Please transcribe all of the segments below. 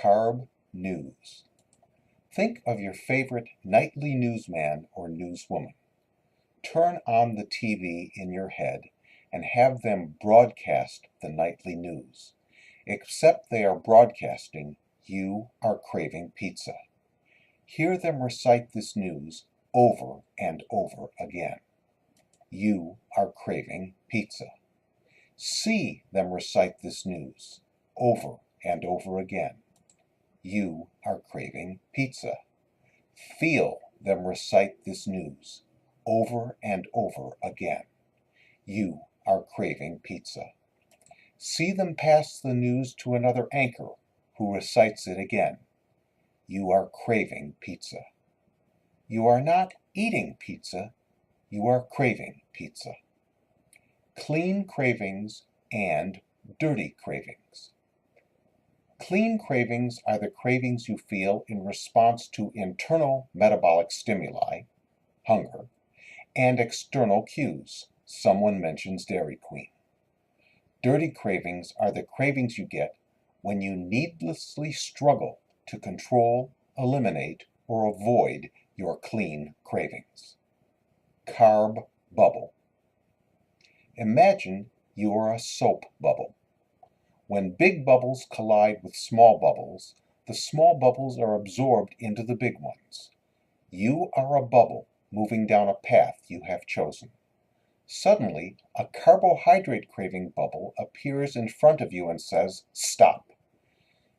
Carb news. Think of your favorite nightly newsman or newswoman. Turn on the TV in your head and have them broadcast the nightly news. Except they are broadcasting, you are craving pizza. Hear them recite this news over and over again. You are craving pizza. See them recite this news over and over again. You are craving pizza. Feel them recite this news over and over again. You are craving pizza. See them pass the news to another anchor who recites it again. You are craving pizza. You are not eating pizza, you are craving pizza. Clean cravings and dirty cravings. Clean cravings are the cravings you feel in response to internal metabolic stimuli, hunger, and external cues. Someone mentions Dairy Queen. Dirty cravings are the cravings you get when you needlessly struggle to control, eliminate, or avoid your clean cravings. Carb bubble. Imagine you are a soap bubble. When big bubbles collide with small bubbles, the small bubbles are absorbed into the big ones. You are a bubble moving down a path you have chosen. Suddenly, a carbohydrate craving bubble appears in front of you and says, "Stop."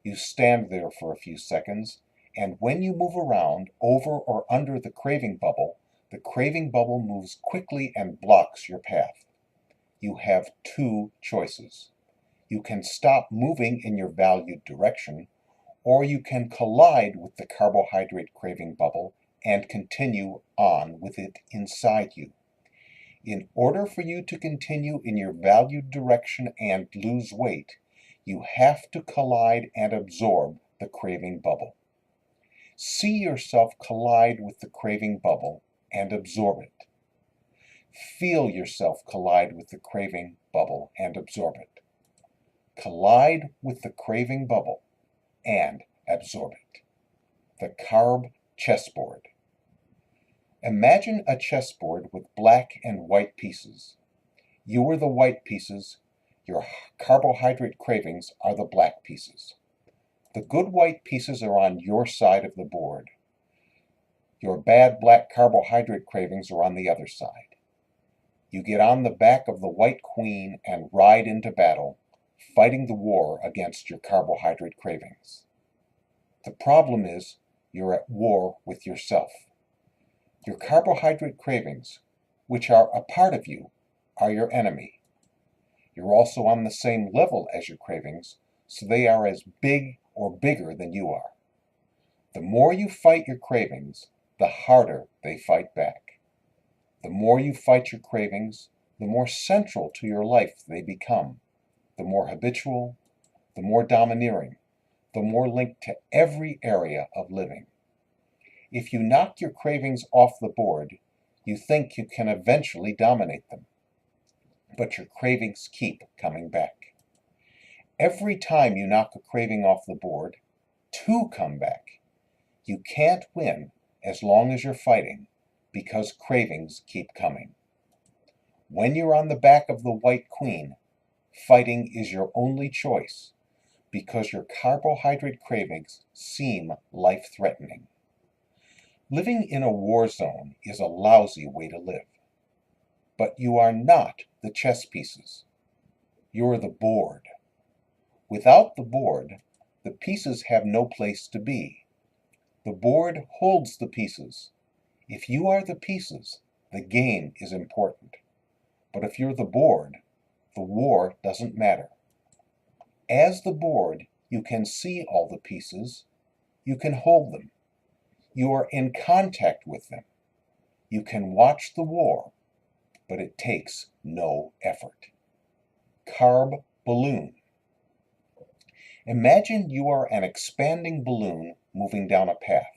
You stand there for a few seconds, and when you move around, over or under the craving bubble moves quickly and blocks your path. You have two choices. You can stop moving in your valued direction, or you can collide with the carbohydrate craving bubble and continue on with it inside you. In order for you to continue in your valued direction and lose weight, you have to collide and absorb the craving bubble. See yourself collide with the craving bubble and absorb it. Feel yourself collide with the craving bubble and absorb it. Collide with the craving bubble and absorb it. The carb chessboard. Imagine a chessboard with black and white pieces. You are the white pieces, your carbohydrate cravings are the black pieces. The good white pieces are on your side of the board. Your bad black carbohydrate cravings are on the other side. You get on the back of the white queen and ride into battle, fighting the war against your carbohydrate cravings. The problem is you're at war with yourself. Your carbohydrate cravings, which are a part of you, are your enemy. You're also on the same level as your cravings, so they are as big or bigger than you are. The more you fight your cravings, the harder they fight back. The more you fight your cravings, the more central to your life they become, the more habitual, the more domineering, the more linked to every area of living. If you knock your cravings off the board, you think you can eventually dominate them. But your cravings keep coming back. Every time you knock a craving off the board, two come back. You can't win as long as you're fighting, because cravings keep coming. When you're on the back of the white queen, fighting is your only choice, because your carbohydrate cravings seem life-threatening. Living in a war zone is a lousy way to live. But you are not the chess pieces. You're the board. Without the board, the pieces have no place to be. The board holds the pieces. If you are the pieces, the game is important. But if you're the board, the war doesn't matter. As the board, you can see all the pieces. You can hold them. You are in contact with them. You can watch the war, but it takes no effort. Carb balloon. Imagine you are an expanding balloon moving down a path.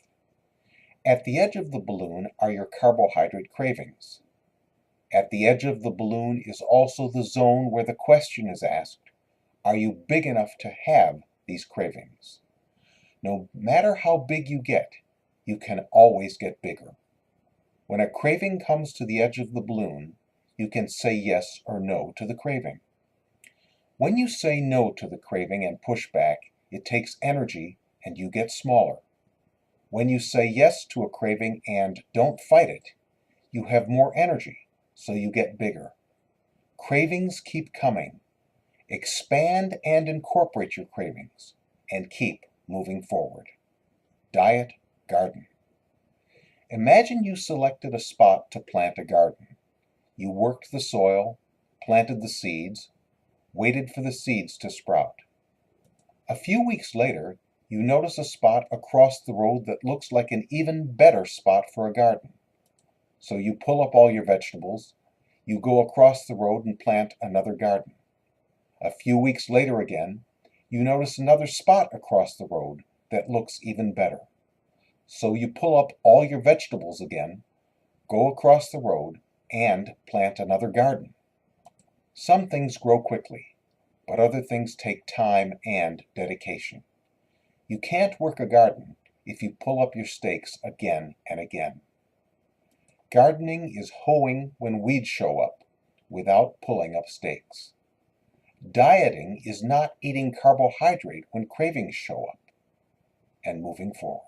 At the edge of the balloon are your carbohydrate cravings. At the edge of the balloon is also the zone where the question is asked, are you big enough to have these cravings? No matter how big you get, you can always get bigger. When a craving comes to the edge of the balloon, you can say yes or no to the craving. When you say no to the craving and push back, it takes energy and you get smaller. When you say yes to a craving and don't fight it, you have more energy, so you get bigger. Cravings keep coming. Expand and incorporate your cravings and keep moving forward. Diet Garden. Imagine you selected a spot to plant a garden. You worked the soil, planted the seeds, waited for the seeds to sprout. A few weeks later, you notice a spot across the road that looks like an even better spot for a garden. So you pull up all your vegetables, you go across the road and plant another garden. A few weeks later again, you notice another spot across the road that looks even better. So you pull up all your vegetables again, go across the road, and plant another garden. Some things grow quickly, but other things take time and dedication. You can't work a garden if you pull up your stakes again and again. Gardening is hoeing when weeds show up, without pulling up stakes. Dieting is not eating carbohydrate when cravings show up, and moving forward.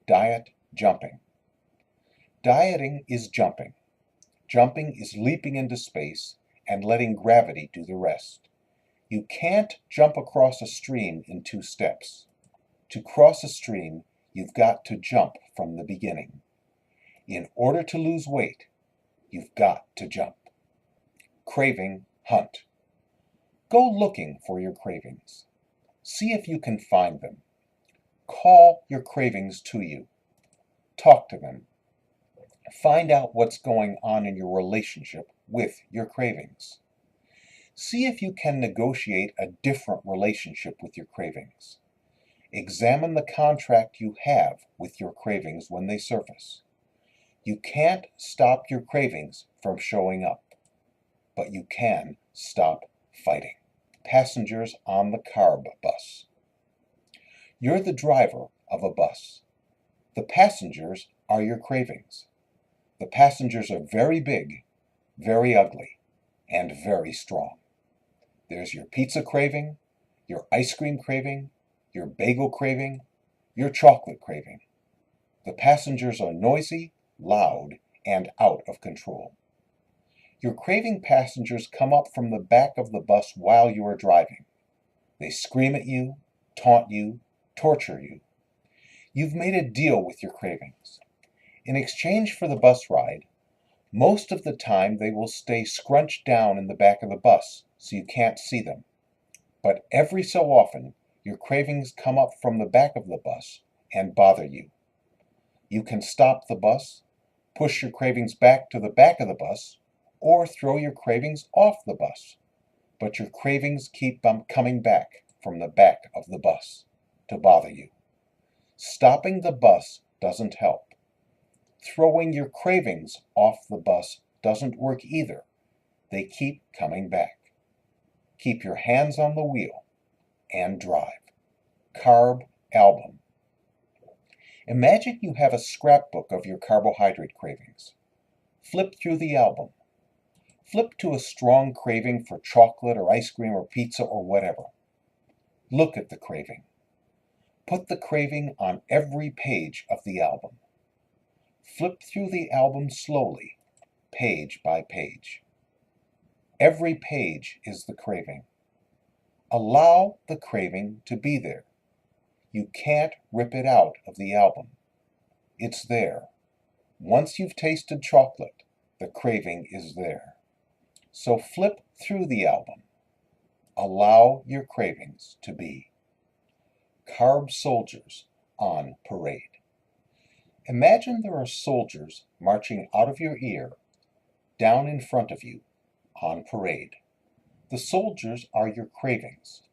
Diet jumping. Dieting is jumping. Jumping is leaping into space and letting gravity do the rest. You can't jump across a stream in 2 steps. To cross a stream, you've got to jump from the beginning. In order to lose weight, you've got to jump. Craving hunt. Go looking for your cravings. See if you can find them. Call your cravings to you. Talk to them. Find out what's going on in your relationship with your cravings. See if you can negotiate a different relationship with your cravings. Examine the contract you have with your cravings when they surface. You can't stop your cravings from showing up, but you can stop fighting. Passengers on the carb bus. You're the driver of a bus. The passengers are your cravings. The passengers are very big, very ugly, and very strong. There's your pizza craving, your ice cream craving, your bagel craving, your chocolate craving. The passengers are noisy, loud, and out of control. Your craving passengers come up from the back of the bus while you are driving. They scream at you, taunt you, torture you. You've made a deal with your cravings. In exchange for the bus ride, most of the time they will stay scrunched down in the back of the bus so you can't see them. But every so often, your cravings come up from the back of the bus and bother you. You can stop the bus, push your cravings back to the back of the bus, or throw your cravings off the bus. But your cravings keep coming back from the back of the bus to bother you. Stopping the bus doesn't help. Throwing your cravings off the bus doesn't work either. They keep coming back. Keep your hands on the wheel and drive. Carb album. Imagine you have a scrapbook of your carbohydrate cravings. Flip through the album. Flip to a strong craving for chocolate or ice cream or pizza or whatever. Look at the craving. Put the craving on every page of the album. Flip through the album slowly, page by page. Every page is the craving. Allow the craving to be there. You can't rip it out of the album. It's there. Once you've tasted chocolate, the craving is there. So flip through the album. Allow your cravings to be. Carb soldiers on parade. Imagine there are soldiers marching out of your ear, down in front of you, on parade. The soldiers are your cravings.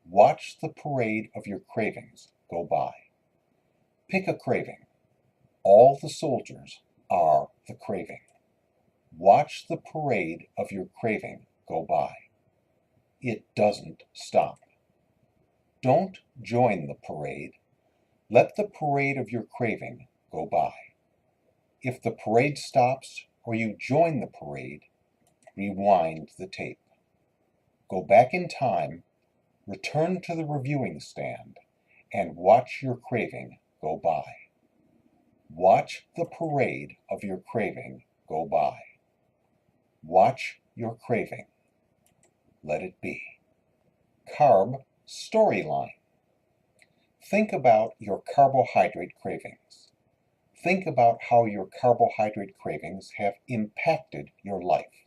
Watch the parade of your cravings go by. Pick a craving. All the soldiers are the craving. Watch the parade of your craving go by. It doesn't stop. Don't join the parade. Let the parade of your craving go by. If the parade stops or you join the parade, rewind the tape. Go back in time, return to the reviewing stand, and watch your craving go by. Watch the parade of your craving go by. Watch your craving. Let it be. Carb storyline. Think about your carbohydrate cravings. Think about how your carbohydrate cravings have impacted your life.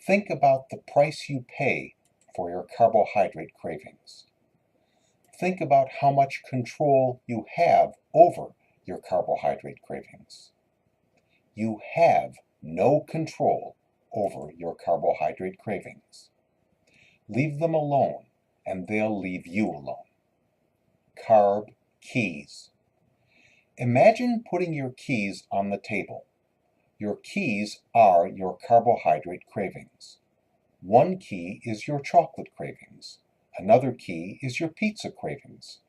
Think about the price you pay for your carbohydrate cravings. Think about how much control you have over your carbohydrate cravings. You have no control over your carbohydrate cravings. Leave them alone, and they'll leave you alone. Carb keys. Imagine putting your keys on the table. Your keys are your carbohydrate cravings. One key is your chocolate cravings. Another key is your pizza cravings.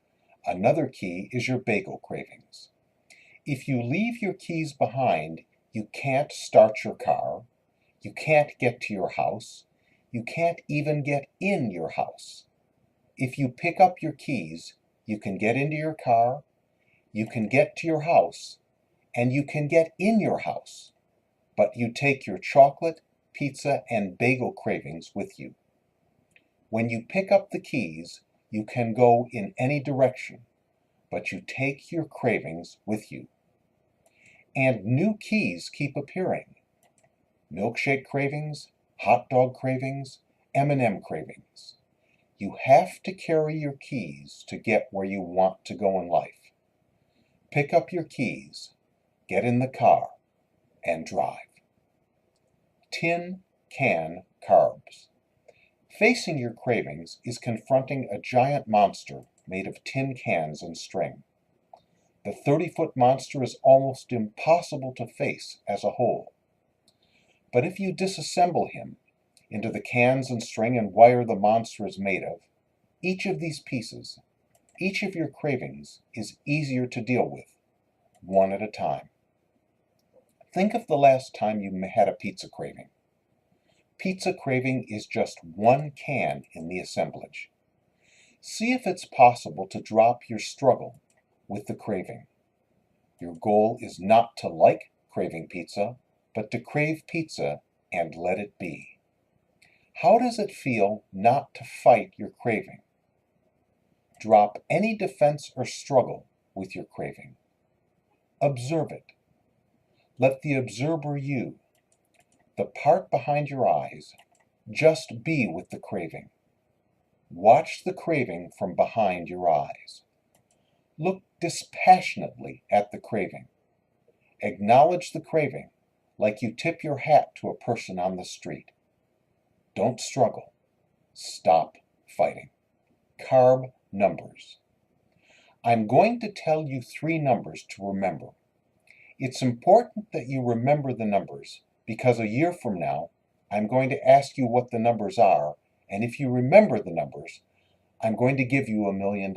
Another key is your bagel cravings. If you leave your keys behind, you can't start your car, you can't get to your house, you can't even get in your house. If you pick up your keys, you can get into your car, you can get to your house, and you can get in your house. But you take your chocolate, pizza, and bagel cravings with you. When you pick up the keys, you can go in any direction, but you take your cravings with you. And new keys keep appearing. Milkshake cravings, hot dog cravings, M&M cravings. You have to carry your keys to get where you want to go in life. Pick up your keys, get in the car, and drive. Tin can carbs. Facing your cravings is confronting a giant monster made of tin cans and string. The 30-foot monster is almost impossible to face as a whole. But if you disassemble him into the cans and string and wire the monster is made of, each of these pieces, each of your cravings is easier to deal with, one at a time. Think of the last time you had a pizza craving. Pizza craving is just one can in the assemblage. See if it's possible to drop your struggle with the craving. Your goal is not to like craving pizza, but to crave pizza and let it be. How does it feel not to fight your craving? Drop any defense or struggle with your craving. Observe it. Let the observer you, the part behind your eyes, just be with the craving. Watch the craving from behind your eyes. Look dispassionately at the craving. Acknowledge the craving like you tip your hat to a person on the street. Don't struggle. Stop fighting. Carb numbers. I'm going to tell you 3 numbers to remember. It's important that you remember the numbers because a year from now, I'm going to ask you what the numbers are, and if you remember the numbers, I'm going to give you $1 million.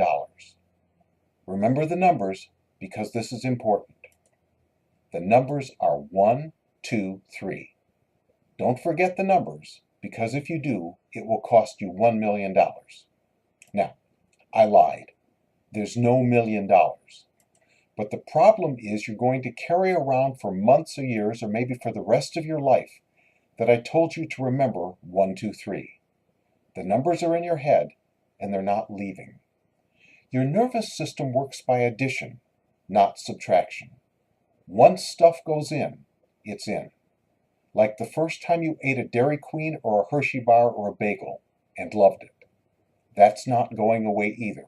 Remember the numbers because this is important. The numbers are 1, 2, 3. Don't forget the numbers because if you do, it will cost you $1 million. Now, I lied. There's no $1 million. But the problem is you're going to carry around for months or years or maybe for the rest of your life that I told you to remember 1, 2, 3. The numbers are in your head and they're not leaving. Your nervous system works by addition, not subtraction. Once stuff goes in, it's in. Like the first time you ate a Dairy Queen or a Hershey bar or a bagel and loved it. That's not going away either.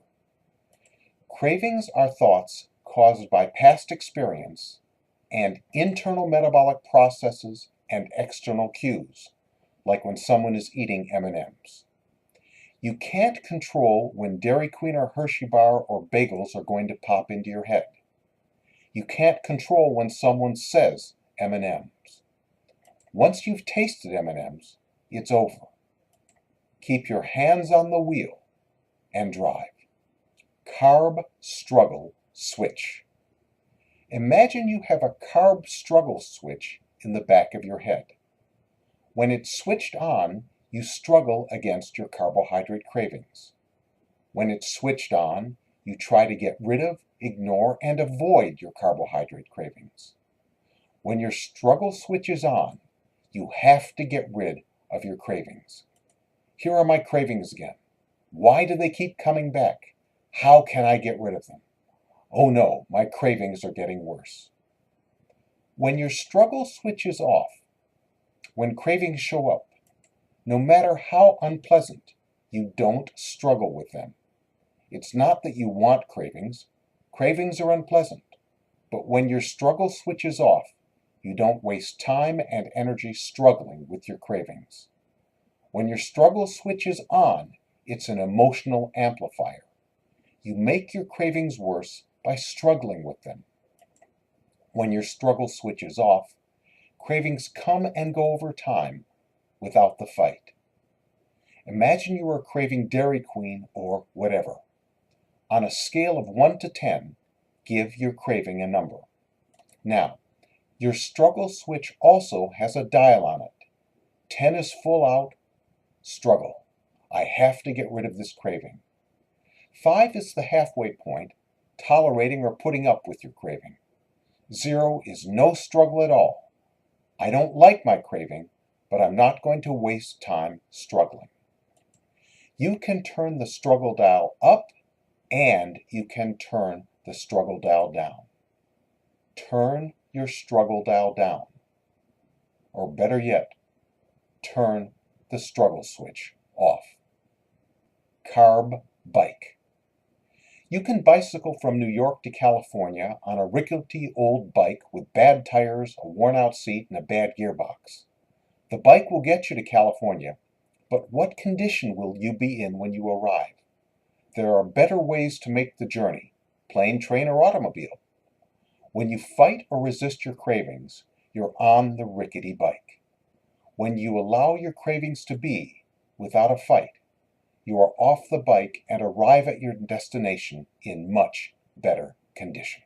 Cravings are thoughts caused by past experience and internal metabolic processes and external cues, like when someone is eating M&Ms. You can't control when Dairy Queen or Hershey bar or bagels are going to pop into your head. You can't control when someone says M&Ms. Once you've tasted M&Ms, it's over. Keep your hands on the wheel and drive. carb struggle switch. Imagine you have a carb struggle switch in the back of your head. When it's switched on, you struggle against your carbohydrate cravings. When it's switched on, you try to get rid of, ignore, and avoid your carbohydrate cravings. When your struggle switch is on, you have to get rid of your cravings. Here are my cravings again. Why do they keep coming back? How can I get rid of them? Oh no, my cravings are getting worse. When your struggle switch is off, when cravings show up, no matter how unpleasant, you don't struggle with them. It's not that you want cravings. Cravings are unpleasant. But when your struggle switch is off, you don't waste time and energy struggling with your cravings. When your struggle switch is on, it's an emotional amplifier. You make your cravings worse by struggling with them. When your struggle switch is off, cravings come and go over time without the fight. Imagine you are craving Dairy Queen or whatever. On a scale of 1 to 10, give your craving a number. Now, your struggle switch also has a dial on it. 10 is full out, struggle. I have to get rid of this craving. 5 is the halfway point, tolerating or putting up with your craving. 0 is no struggle at all. I don't like my craving, but I'm not going to waste time struggling. You can turn the struggle dial up and you can turn the struggle dial down. Turn your struggle dial down. Or better yet, turn the struggle switch off. Carb bike. You can bicycle from New York to California on a rickety old bike with bad tires, a worn-out seat, and a bad gearbox. The bike will get you to California, but what condition will you be in when you arrive? There are better ways to make the journey, plane, train, or automobile. When you fight or resist your cravings, you're on the rickety bike. When you allow your cravings to be, without a fight, you are off the bike and arrive at your destination in much better condition.